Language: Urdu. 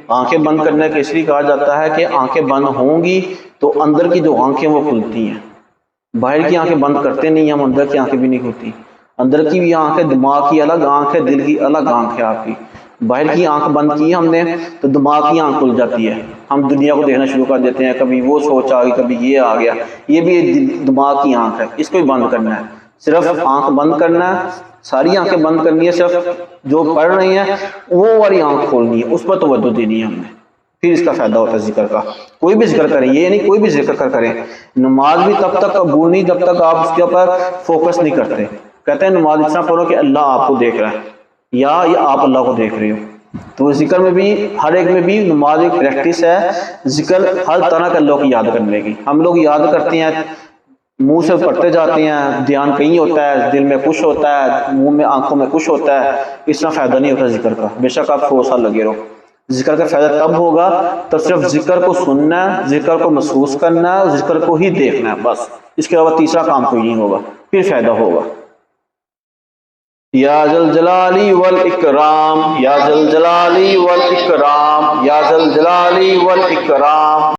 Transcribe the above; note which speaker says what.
Speaker 1: آنکھیں بند کرنے کا اس لیے کہا جاتا ہے کہ آنکھیں بند ہوں گی تو اندر کی جو آنکھیں وہ کھلتی ہیں. باہر کی آنکھیں بند کرتے نہیں ہم، اندر کی آنکھیں بھی نہیں کھلتی. اندر کی بھی آنکھ ہے، دماغ کی الگ آنکھ ہے، دل کی الگ آنکھ ہے آپ کی. باہر کی آنکھ بند کی ہم نے تو دماغ کی آنکھ کھل جاتی ہے، ہم دنیا کو دیکھنا شروع کر دیتے ہیں. کبھی وہ سوچ آ گئی، کبھی یہ آ گیا. یہ بھی دماغ کی آنکھ ہے، اس کو بھی بند کرنا ہے. صرف آنکھ بند کرنا ہے، ساری آنکھیں بند کرنی ہے، صرف جو پڑھ رہی ہیں وہ والی آنکھ کھولنی ہے، اس پر توجہ دینی ہے ہم نے. پھر اس کا فائدہ ہوتا ہے ذکر کا. کوئی بھی ذکر کریں، یہ نہیں کوئی بھی ذکر کریں. نماز بھی تب تک قبول نہیں جب تک آپ اس کے اوپر فوکس نہیں کرتے. کہتے ہیں نماز اتنا پڑھو کہ اللہ آپ کو دیکھ رہا ہے یا آپ اللہ کو دیکھ رہے ہو. تو ذکر میں بھی ہر ایک میں بھی نماز ایک پریکٹس ہے. ذکر ہر طرح کے اللہ کو یاد کرنے کی. ہم لوگ یاد کرتے ہیں، منہ سے پڑھتے جاتے ہیں، دھیان کہیں ہوتا ہے، دل میں کچھ ہوتا ہے، منہ میں آنکھوں میں کچھ ہوتا ہے. اس طرح فائدہ نہیں ہوتا ذکر کا. بے شک آپ 100 سال لگے رہو، ذکر کا فائدہ تب ہوگا تب صرف ذکر کو سننا ہے، ذکر کو محسوس کرنا ہے، ذکر کو ہی دیکھنا ہے بس. اس کے علاوہ تیسرا کام کوئی نہیں ہوگا، پھر فائدہ ہوگا. یا ذل جلالی والاکرام، یا ذل جلالی والاکرام، یا ذل جلالی والاکرام.